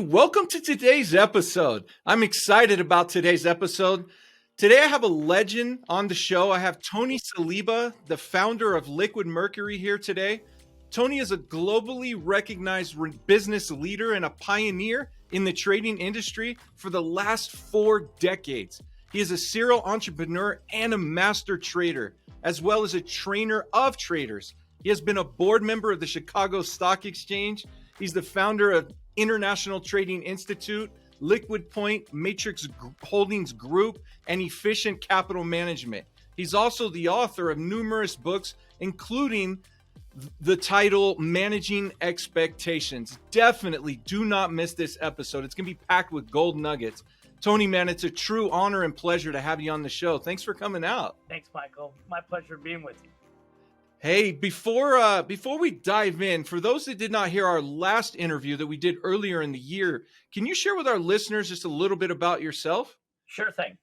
Welcome to today's episode. I'm excited about today's episode. Today I have a legend on the show. I have Tony Saliba, the founder of Liquid Mercury, here today. Tony is a globally recognized business leader and a pioneer in the trading industry for the last 4 decades. He is a serial entrepreneur and a master trader, as well as a trainer of traders. He has been a board member of the Chicago Stock Exchange. He's the founder of International Trading Institute, Liquid Point, Matrix Holdings Group, and Efficient Capital Management. He's also the author of numerous books, including the title Managing Expectations. Definitely do not miss this episode. It's going to be packed with gold nuggets. Tony, man, it's a true honor and pleasure to have you on the show. Thanks for coming out. Thanks, Michael. My pleasure being with you. Hey, before we dive in, for those that did not hear our last interview that we did earlier in the year, can you share with our listeners just a little bit about yourself? Sure thing.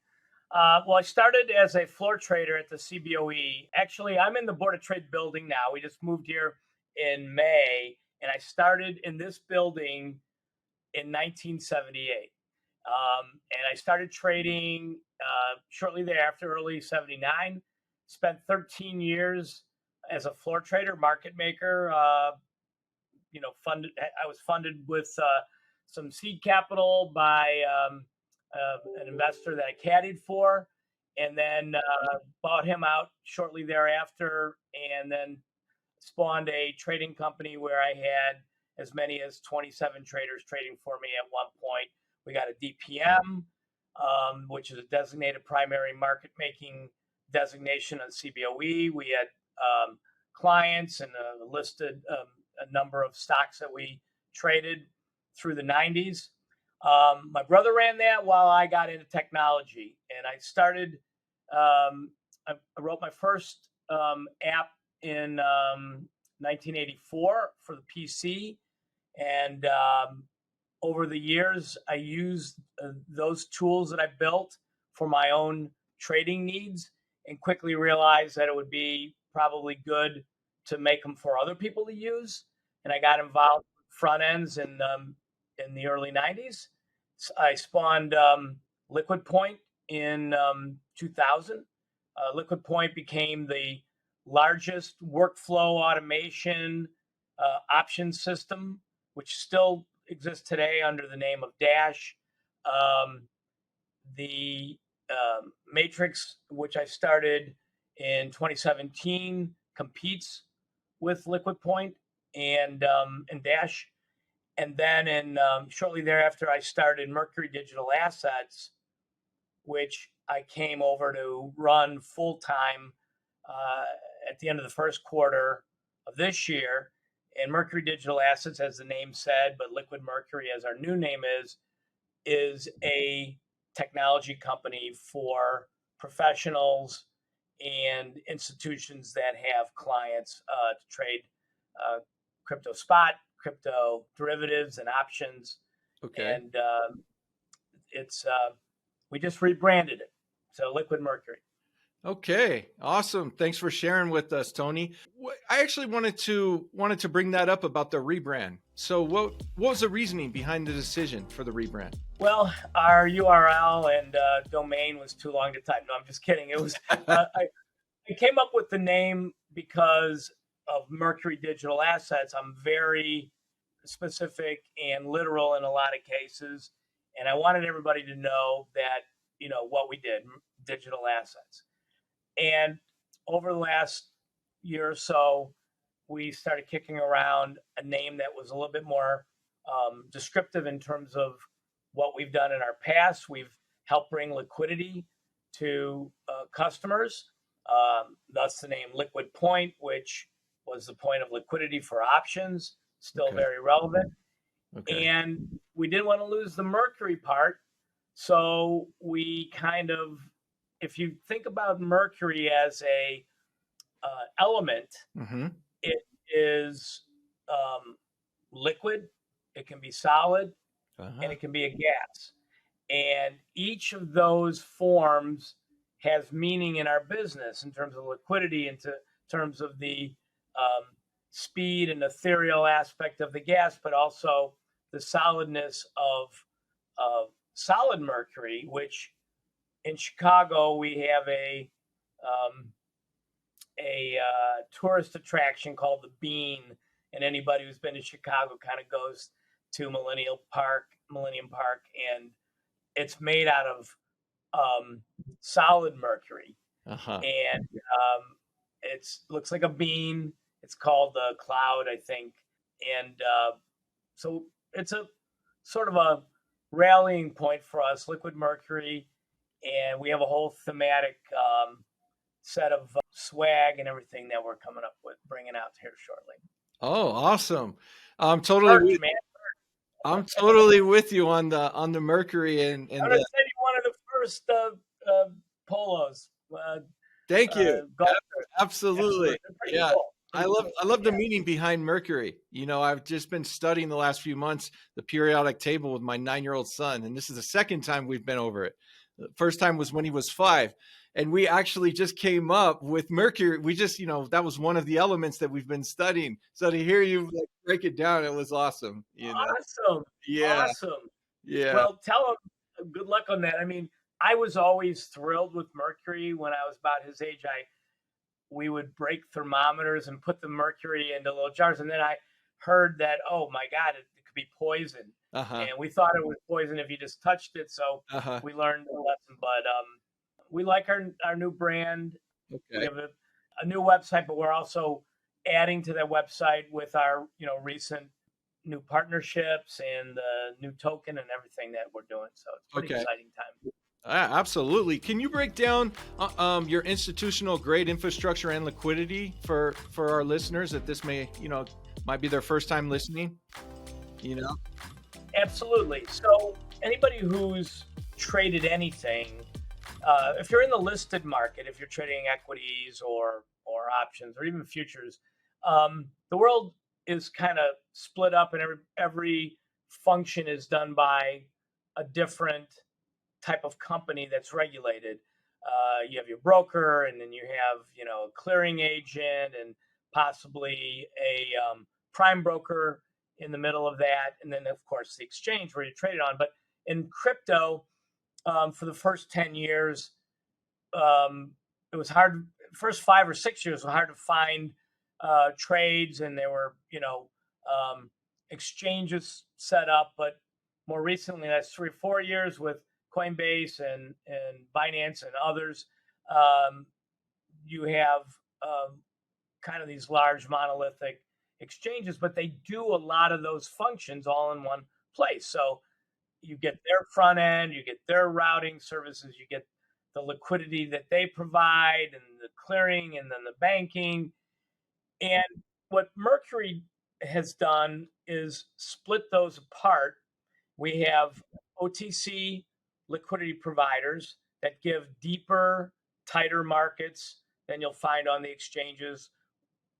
Well, I started as a floor trader at the CBOE. Actually, I'm in the Board of Trade building now. We just moved here in May, and I started in this building in 1978. And I started trading shortly thereafter, early 79. Spent 13 years as a floor trader, market maker. I was funded with some seed capital by an investor that I caddied for, and then bought him out shortly thereafter, and then spawned a trading company where I had as many as 27 traders trading for me at one point. We got a DPM, which is a designated primary market making designation on CBOE. We had clients and listed a number of stocks that we traded through the 90s. My brother ran that while I got into technology, and I started. I wrote my first app in 1984 for the PC, and over the years, I used those tools that I built for my own trading needs, and quickly realized that it would be probably good to make them for other people to use. And I got involved with front ends in the early 90s. I spawned Liquid Point in 2000. Liquid Point became the largest workflow automation option system, which still exists today under the name of Dash. The Matrix, which I started in 2017, competes with Liquid Point and Dash. And then shortly thereafter, I started Mercury Digital Assets, which I came over to run full-time at the end of the first quarter of this year. And Mercury Digital Assets, as the name said, but Liquid Mercury, as our new name is a technology company for professionals and institutions that have clients to trade crypto spot, crypto derivatives, and options. Okay. And we just rebranded it, so Liquid Mercury. Okay, awesome. Thanks for sharing with us, Tony. I actually wanted to bring that up about the rebrand. So what was the reasoning behind the decision for the rebrand? Well, our URL and domain was too long to type. No, I'm just kidding. It was I came up with the name because of Mercury Digital Assets. I'm very specific and literal in a lot of cases, and I wanted everybody to know that, what we did, digital assets. And over the last year or so, we started kicking around a name that was a little bit more descriptive in terms of what we've done in our past. We've helped bring liquidity to customers. Thus the name Liquid Point, which was the point of liquidity for options, still very relevant. Okay. And we didn't want to lose the Mercury part. So we kind of, if you think about Mercury as a element, it is liquid, it can be solid, and it can be a gas. And each of those forms has meaning in our business in terms of liquidity, in terms of the speed and ethereal aspect of the gas, but also the solidness of solid mercury, which in Chicago we have um, a tourist attraction called the Bean, and anybody who's been to Chicago kind of goes to Millennium Park, and it's made out of solid mercury, Uh-huh. and it's looks like a bean. It's called the Cloud, I think, and so it's a sort of a rallying point for us, Liquid Mercury, and we have a whole thematic set of swag and everything that we're coming up with, bringing out here shortly. Oh, awesome. I'm totally Merch, with, man. I'm totally with you on the Mercury I and would have the said you wanted the first polos. thank you. Golf Absolutely. absolutely. They're pretty Yeah. cool. I Pretty love cool. I love the Yeah. meaning behind Mercury. I've just been studying the last few months the periodic table with my 9-year-old son, and this is the second time we've been over it. The first time was when he was 5, and we actually just came up with Mercury. We just, that was one of the elements that we've been studying. So to hear you break it down, it was awesome. Awesome. Yeah. Awesome. Yeah. Well, tell him good luck on that. I mean, I was always thrilled with Mercury when I was about his age. We would break thermometers and put the mercury into little jars, and then I heard that, oh my God, it could be poison, Uh-huh. and we thought it was poison if you just touched it. So Uh-huh. we learned a lesson. But we like our new brand. We Okay. have a new website, but we're also adding to that website with our recent new partnerships and the new token and everything that we're doing. So it's pretty Okay. exciting time. Absolutely. Can you break down your institutional grade infrastructure and liquidity for our listeners that this might be their first time listening? You know. Absolutely. So anybody who's traded anything, if you're in the listed market, if you're trading equities or options or even futures, the world is kind of split up, and every function is done by a different type of company that's regulated. You have your broker, and then you have a clearing agent, and possibly a prime broker in the middle of that, and then of course the exchange where you trade it on. But in crypto, for the first 10 years, it was hard. First 5 or 6 years were hard to find trades, and there were exchanges set up. But more recently, that's 3 or 4 years with Coinbase and Binance and others. Um, you have kind of these large monolithic exchanges, but they do a lot of those functions all in one place. So you get their front end, you get their routing services, you get the liquidity that they provide, and the clearing, and then the banking. And what Mercury has done is split those apart. We have OTC liquidity providers that give deeper, tighter markets than you'll find on the exchanges,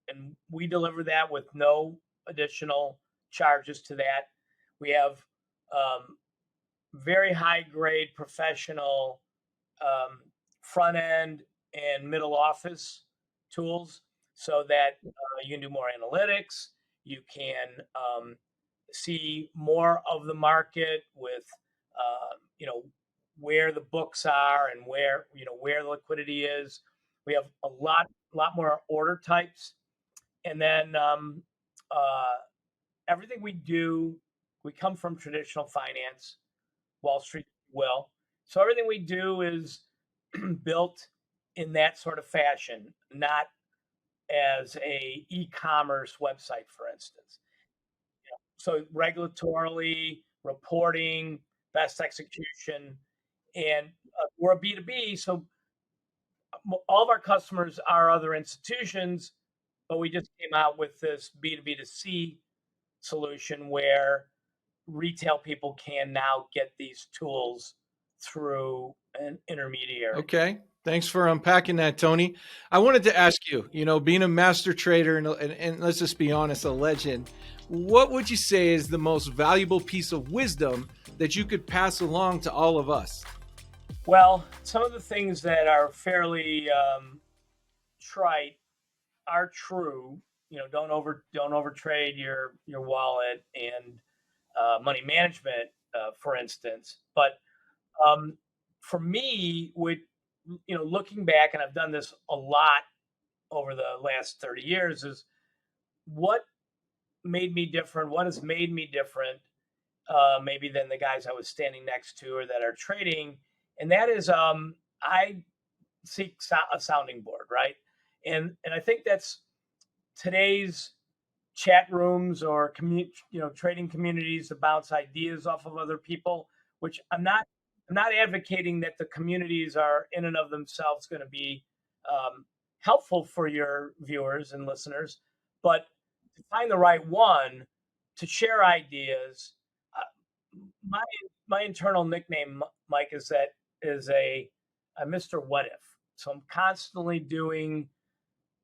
and we deliver that with no additional charges to that. We have very high grade professional front end and middle office tools so that you can do more analytics. You can see more of the market with, where the books are and where the liquidity is. We have a lot more order types, and then uh, everything we do, we come from traditional finance, Wall Street will. So everything we do is built in that sort of fashion, not as a e-commerce website, for instance. So regulatorily, reporting, best execution, and we're a B2B, so all of our customers are other institutions, but we just came out with this B2B2C solution where retail people can now get these tools through an intermediary. Okay. Thanks for unpacking that, Tony. I wanted to ask you, being a master trader and let's just be honest, a legend, what would you say is the most valuable piece of wisdom that you could pass along to all of us? Well, some of the things that are fairly trite are true. Don't overtrade your wallet, and money management, for instance. But for me, looking back, and I've done this a lot over the last 30 years, is what made me different, what has made me different, maybe than the guys I was standing next to or that are trading. And that is, I seek a sounding board, right? And I think that's today's chat rooms or trading communities to bounce ideas off of other people, which I'm not advocating that the communities are in and of themselves going to be helpful for your viewers and listeners, but to find the right one to share ideas. My my internal nickname, Mike, is a Mr. What If. So I'm constantly doing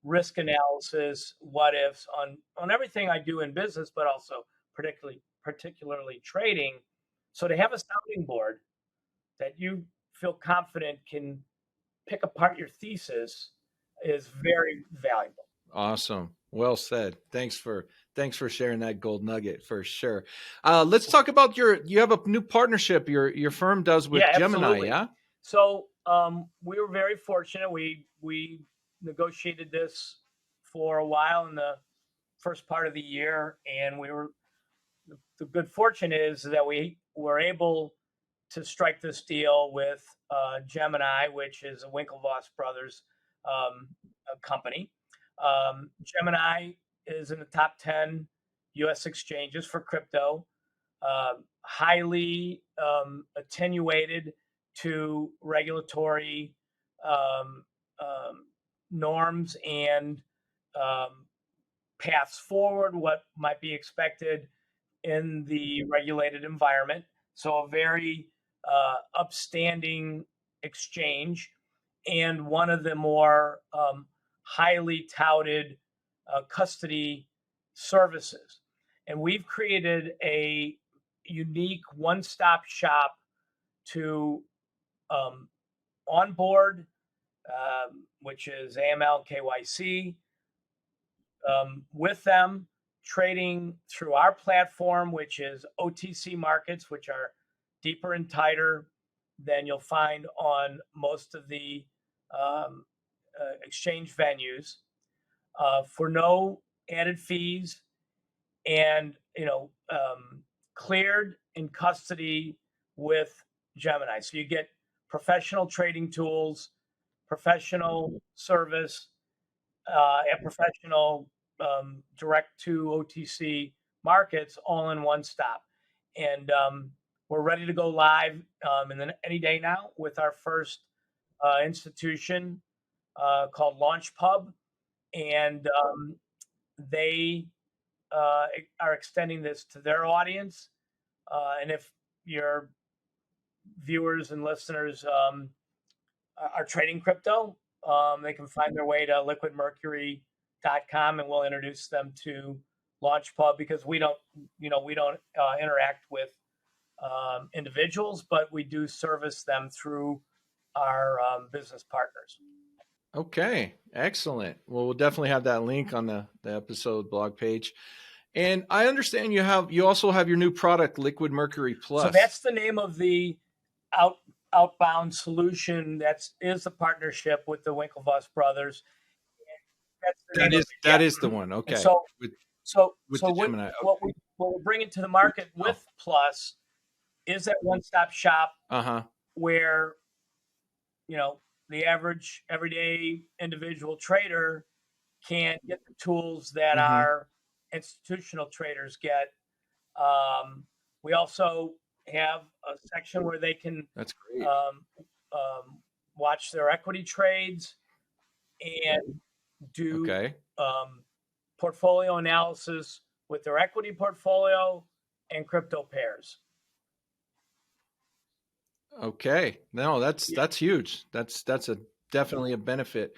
risk analysis, what ifs on everything I do in business, but also particularly trading. So to have a sounding board that you feel confident can pick apart your thesis is very valuable. Awesome. Well said. Thanks for sharing that gold nugget for sure. Let's talk about you have a new partnership your firm does with Yeah, Gemini, absolutely. yeah? So we were very fortunate. We negotiated this for a while in the first part of the year, and the good fortune is that we were able to strike this deal with Gemini, which is a Winklevoss Brothers a company. Gemini is in the top 10 U.S. exchanges for crypto, highly attenuated to regulatory um, norms and um, paths forward, what might be expected in the regulated environment. So a very upstanding exchange and one of the more highly touted custody services. And we've created a unique one-stop shop to onboard, which is AML KYC, with them, trading through our platform, which is OTC markets, which are deeper and tighter than you'll find on most of the exchange venues, for no added fees, and cleared in custody with Gemini. So you get professional trading tools, professional service, and professional direct to OTC markets all in one stop. And we're ready to go live any day now with our first institution called LaunchPub. And they are extending this to their audience. And if your viewers and listeners are trading crypto, they can find their way to liquidmercury.com, and we'll introduce them to LaunchPub, because we don't interact with individuals, but we do service them through our business partners. Okay, excellent. Well, we'll definitely have that link on the episode blog page. And I understand you also have your new product, Liquid Mercury Plus. So that's the name of the outbound solution. That is the partnership with the Winklevoss Brothers. That is the one. Okay. So with the Gemini. What we're bringing to the market with Plus is that one-stop shop where the average everyday individual trader can get the tools that our institutional traders get. We also have a section where they can That's great. watch their equity trades and do portfolio analysis with their equity portfolio and crypto pairs. Okay. No, that's huge. That's definitely a benefit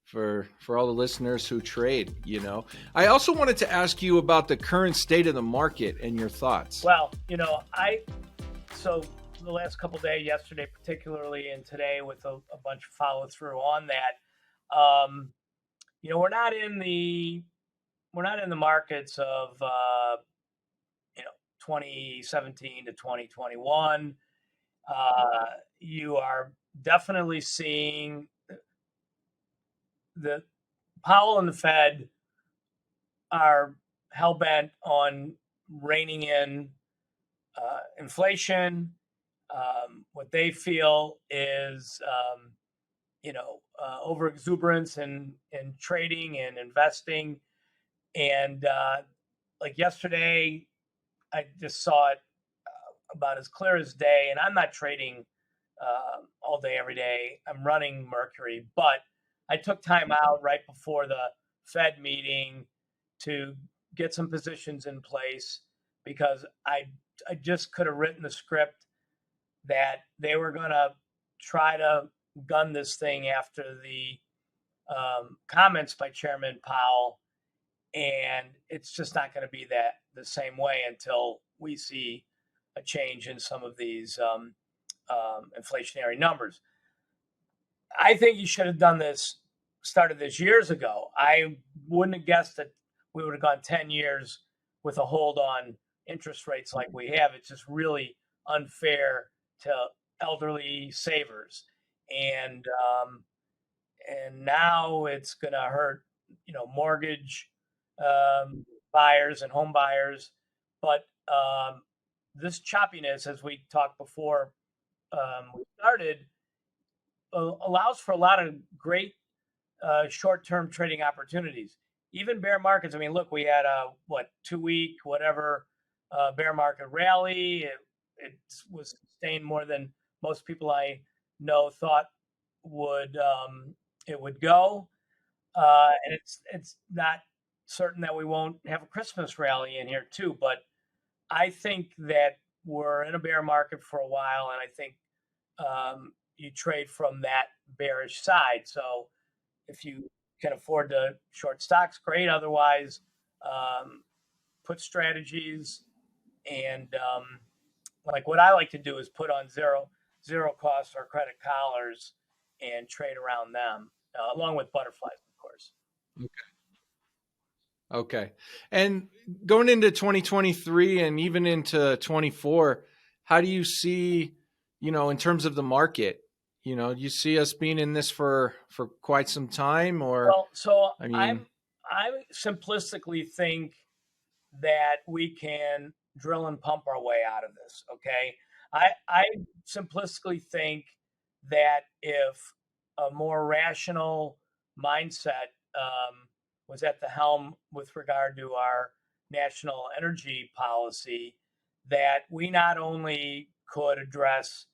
for all the listeners who trade. I also wanted to ask you about the current state of the market and your thoughts. Well, so the last couple of days, yesterday particularly, and today with a bunch of follow through on that, we're not in the markets of 2017 to 2021. You are definitely seeing the Powell and the Fed are hell bent on reining in inflation. What they feel is, over exuberance in trading and investing. And like yesterday, I just saw it about as clear as day. And I'm not trading all day, every day. I'm running Mercury, but I took time out right before the Fed meeting to get some positions in place because I just could have written the script that they were going to try to gun this thing after the comments by Chairman Powell, and it's just not going to be that the same way until we see a change in some of these inflationary numbers. I think you should have done this, started this years ago. I wouldn't have guessed that we would have gone 10 years with a hold on interest rates like we have. It's just really unfair to elderly savers. And now it's going to hurt, mortgage buyers and home buyers. But this choppiness, as we talked before we started, allows for a lot of great short-term trading opportunities. Even bear markets. I mean, look, we had a 2-week whatever bear market rally. It was sustained more than most people I know thought it would go. And it's not certain that we won't have a Christmas rally in here too. But I think that we're in a bear market for a while, and I think you trade from that bearish side. So if you can afford to short stocks, great. Otherwise, put strategies and like what I like to do is put on zero cost or credit collars and trade around them, along with butterflies, of course. Okay. And going into 2023 and even into 24, how do you see, in terms of the market, you see us being in this for quite some time, or, Well, so I mean, I simplistically think that we can drill and pump our way out of this. Okay. I simplistically think that if a more rational mindset was at the helm with regard to our national energy policy, that we not only could address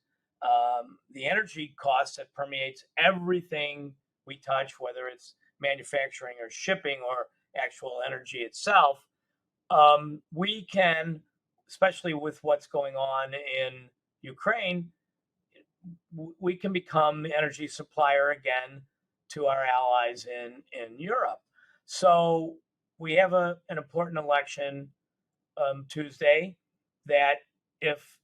the energy cost that permeates everything we touch, whether it's manufacturing or shipping or actual energy itself, we can, especially with what's going on in Ukraine, we can become the energy supplier again to our allies in Europe. So we have an important election Tuesday that if,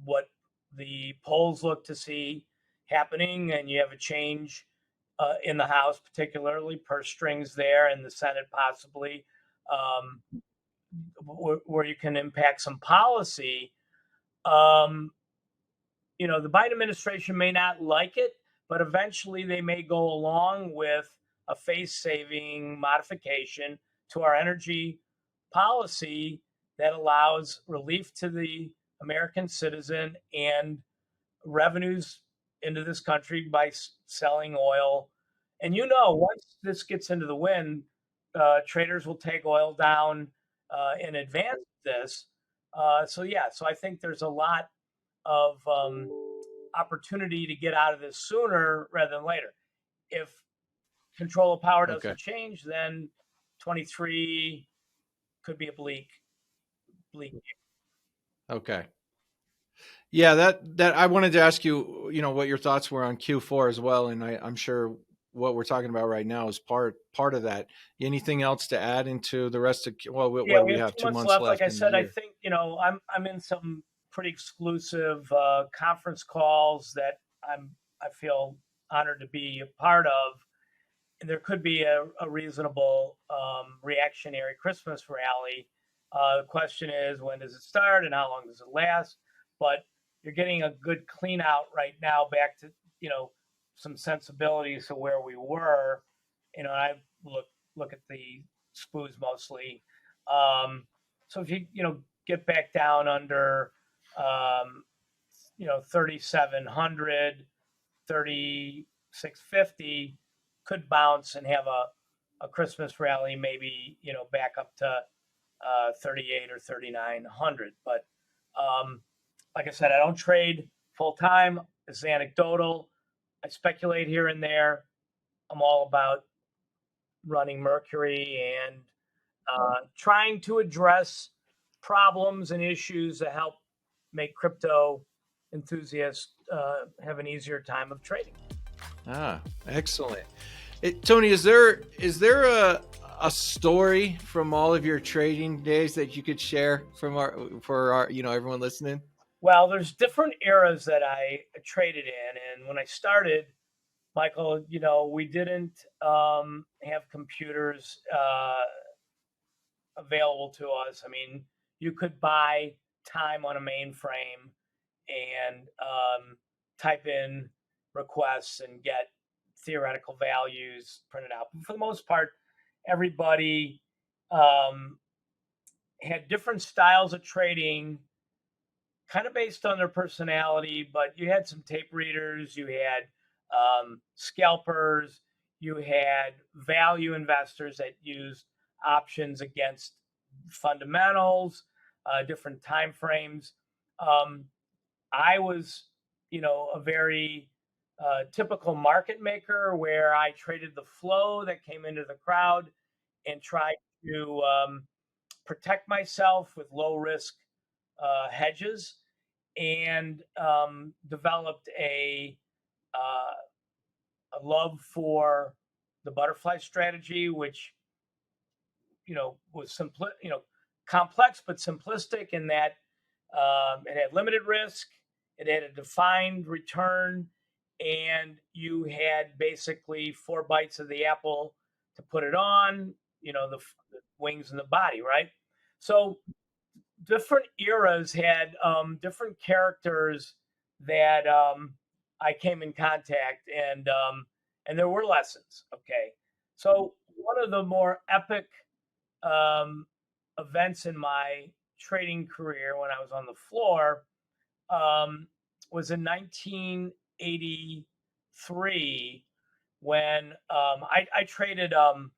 what the polls look to see happening and you have a change in the House, particularly purse strings there, and the Senate possibly, where you can impact some policy. The Biden administration may not like it, but eventually they may go along with a face-saving modification to our energy policy that allows relief to the American citizen and revenues into this country by selling oil. And once this gets into the wind, traders will take oil down in advance of this. So I think there's a lot of opportunity to get out of this sooner rather than later. If control of power doesn't change, then 23 could be a bleak year. Okay. Yeah, that I wanted to ask you, what your thoughts were on Q4 as well, and I'm sure what we're talking about right now is part of that. Anything else to add into the rest of what do we have? 2 months 2 months left. Like left I in the said, I year. think I'm in some pretty exclusive conference calls that I feel honored to be a part of. And there could be a reasonable reactionary Christmas rally The question is, when does it start and how long does it last? But you're getting a good clean out right now back to, some sensibilities to where we were. I look at the SPOOs mostly. So if you get back down under, um, 3,700, 3,650, could bounce and have a Christmas rally, maybe, back up to 38 or 3,900. But like I said, I don't trade full time. It's anecdotal. I speculate here and there. I'm all about running Mercury and trying to address problems and issues that help make crypto enthusiasts have an easier time of trading. Excellent. Tony, is there a story from all of your trading days that you could share for our everyone listening? Well, there's different eras that I traded in, and when I started, Michael, we didn't have computers available to us. I mean, you could buy time on a mainframe and type in requests and get theoretical values printed out. But for the most part, everybody had different styles of trading, kind of based on their personality. But you had some tape readers, you had scalpers, you had value investors that used options against fundamentals, different time frames. I was, a very typical market maker where I traded the flow that came into the crowd and tried to protect myself with low risk hedges, and developed a love for the butterfly strategy, which was complex but simplistic in that it had limited risk, it had a defined return, and you had basically 4 bites of the apple to put it on, the wings and the body, right? So different eras had different characters that I came in contact, and there were lessons. Okay, so one of the more epic um, events in my trading career when I was on the floor um, was in 1983 when I traded a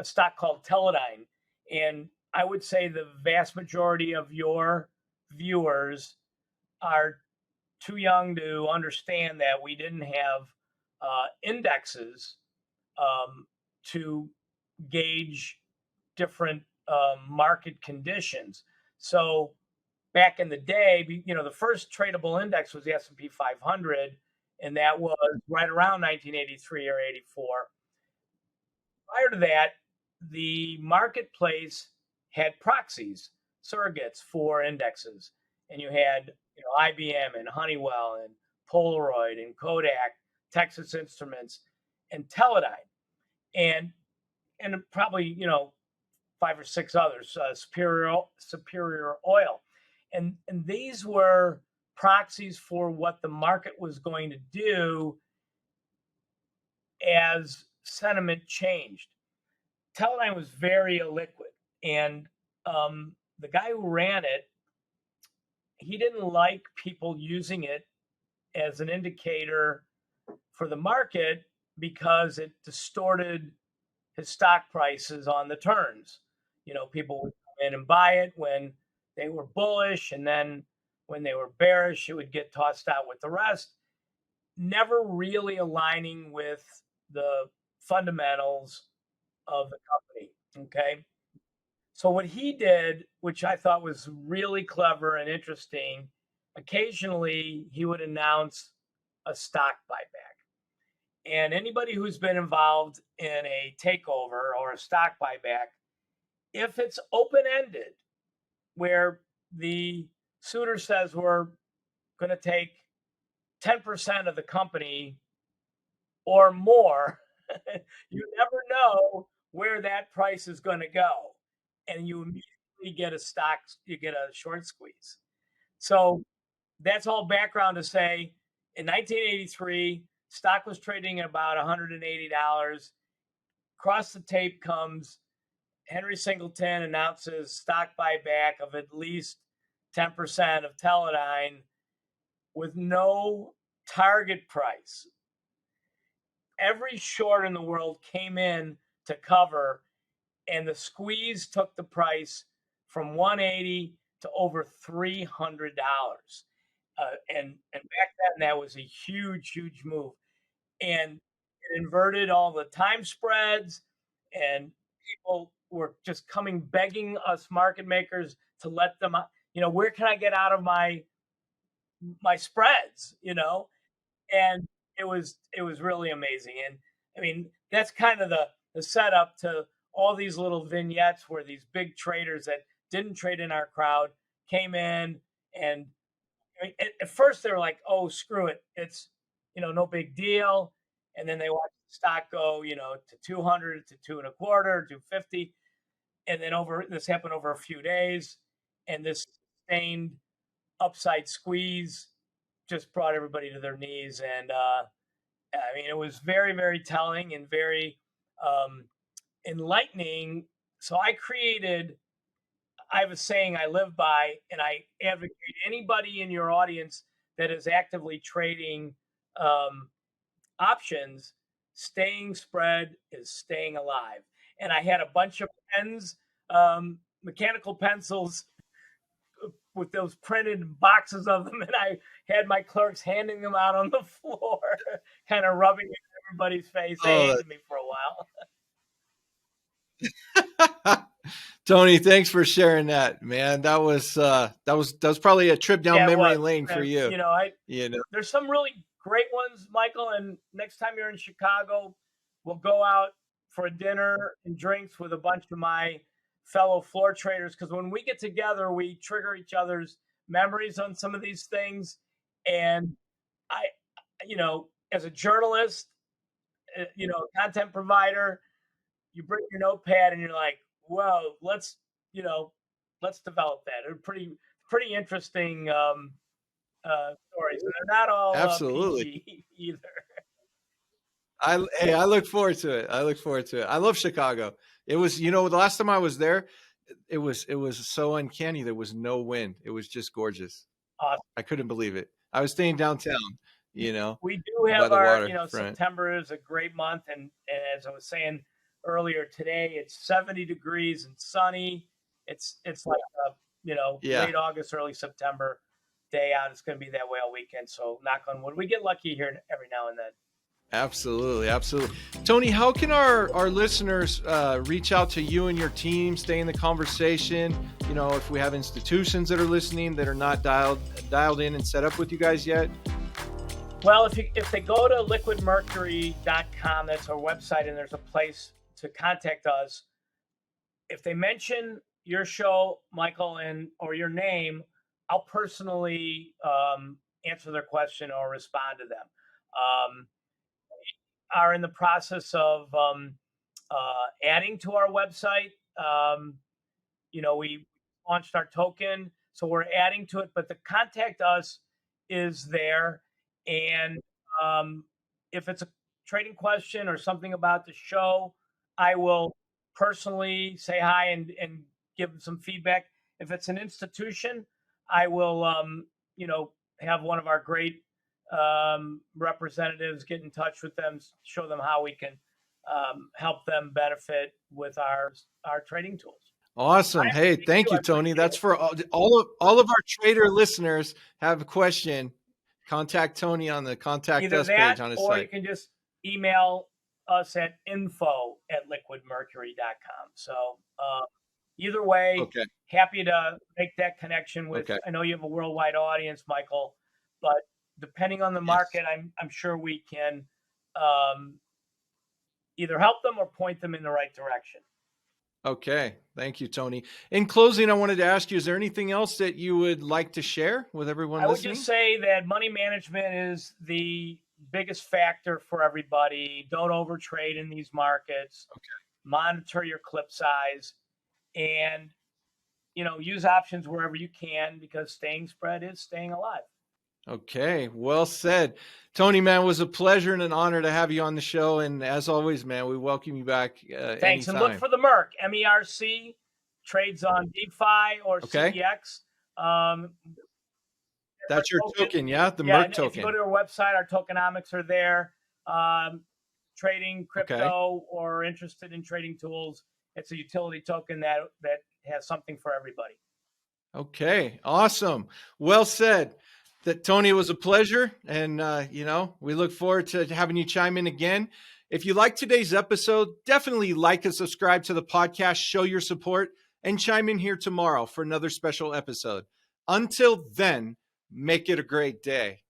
stock called Teledyne, and I would say the vast majority of your viewers are too young to understand that we didn't have indexes to gauge different market conditions. So back in the day, the first tradable index was the S&P 500, and that was right around 1983 or 84. Prior to that, the marketplace had proxies, surrogates for indexes, and you had IBM and Honeywell and Polaroid and Kodak, Texas Instruments, and Teledyne, and probably 5 or 6 others, Superior Oil, and these were proxies for what the market was going to do as sentiment changed. Teledyne was very illiquid, and the guy who ran it, he didn't like people using it as an indicator for the market because it distorted his stock prices on the turns. People would come in and buy it when they were bullish, and then when they were bearish, it would get tossed out with the rest, never really aligning with the fundamentals of the company. Okay. So what he did, which I thought was really clever and interesting, occasionally he would announce a stock buyback. And anybody who's been involved in a takeover or a stock buyback, if it's open-ended, where the suitor says we're going to take 10% of the company or more, you never know where that price is going to go. And you you get a short squeeze. So that's all background to say in 1983, stock was trading at about $180. Across the tape comes Henry Singleton announces stock buyback of at least 10% of Teledyne with no target price. Every short in the world came in to cover, and the squeeze took the price from 180 to over $300. And back then, that was a huge move. And it inverted all the time spreads, and people were just coming begging us market makers to let them, where can I get out of my spreads, and it was really amazing. And I mean, that's kind of the setup to all these little vignettes where these big traders that didn't trade in our crowd came in. And I mean, at first they were like, oh, screw it, it's no big deal. And then they watched the stock go to 200, to 2.25, 250. And then this happened over a few days, and this sustained upside squeeze just brought everybody to their knees. And I mean, it was very telling and very enlightening. So I have a saying I live by, and I advocate anybody in your audience that is actively trading options, staying spread is staying alive. And I had a bunch of pens, mechanical pencils with those printed boxes of them, and I had my clerks handing them out on the floor, kind of rubbing it in everybody's face. They hated me for a while. Tony, thanks for sharing that, man. That was probably a trip down memory lane for you. There's some really great ones, Michael. And next time you're in Chicago, we'll go out for a dinner and drinks with a bunch of my fellow floor traders, because when we get together, we trigger each other's memories on some of these things. And I, as a journalist, content provider, you bring your notepad and you're like, whoa, let's develop that. They're pretty interesting stories, and they're not all absolutely PG either. I look forward to it. I love Chicago. It was, the last time I was there, it was so uncanny. There was no wind. It was just gorgeous. Awesome. I couldn't believe it. I was staying downtown, we do have our, September is a great month. And as I was saying earlier today, it's 70 degrees and sunny. It's like late August, early September day out. It's going to be that way all weekend. So knock on wood. We get lucky here every now and then. Absolutely. Tony, how can our listeners reach out to you and your team, stay in the conversation? If we have institutions that are listening that are not dialed in and set up with you guys yet? Well, if they go to liquidmercury.com, that's our website, and there's a place to contact us. If they mention your show, Michael, or your name, I'll personally answer their question or respond to them. Are in the process of adding to our website. We launched our token, so we're adding to it, but the contact us is there. And if it's a trading question or something about the show, I will personally say hi and give them some feedback. If it's an institution, I will, have one of our great representatives get in touch with them, show them how we can help them benefit with our trading tools. Awesome. Hey, thank you, Tony. That's for all of our trader listeners. Have a question, contact Tony on the contact us page on his site. Or you can just email us at info@liquidmercury.com. So either way, happy to make that connection with. I know you have a worldwide audience, Michael, but depending on the market, I'm sure we can either help them or point them in the right direction. Okay. Thank you, Tony. In closing, I wanted to ask you, is there anything else that you would like to share with everyone listening? I would just say that money management is the biggest factor for everybody. Don't overtrade in these markets. Monitor your clip size. And, use options wherever you can, because staying spread is staying alive. Okay, well said. Tony, man, it was a pleasure and an honor to have you on the show. And as always, man, we welcome you back Thanks. anytime. And look for the Merc, MERC, trades on DeFi or CEX. That's your token, yeah? The Merc token. If you go to our website, our tokenomics are there. Trading crypto or interested in trading tools, it's a utility token that has something for everybody. Okay, awesome. Well said. That Tony, it was a pleasure, and we look forward to having you chime in again. If you like today's episode, definitely like and subscribe to the podcast, show your support, and chime in here tomorrow for another special episode. Until then, make it a great day.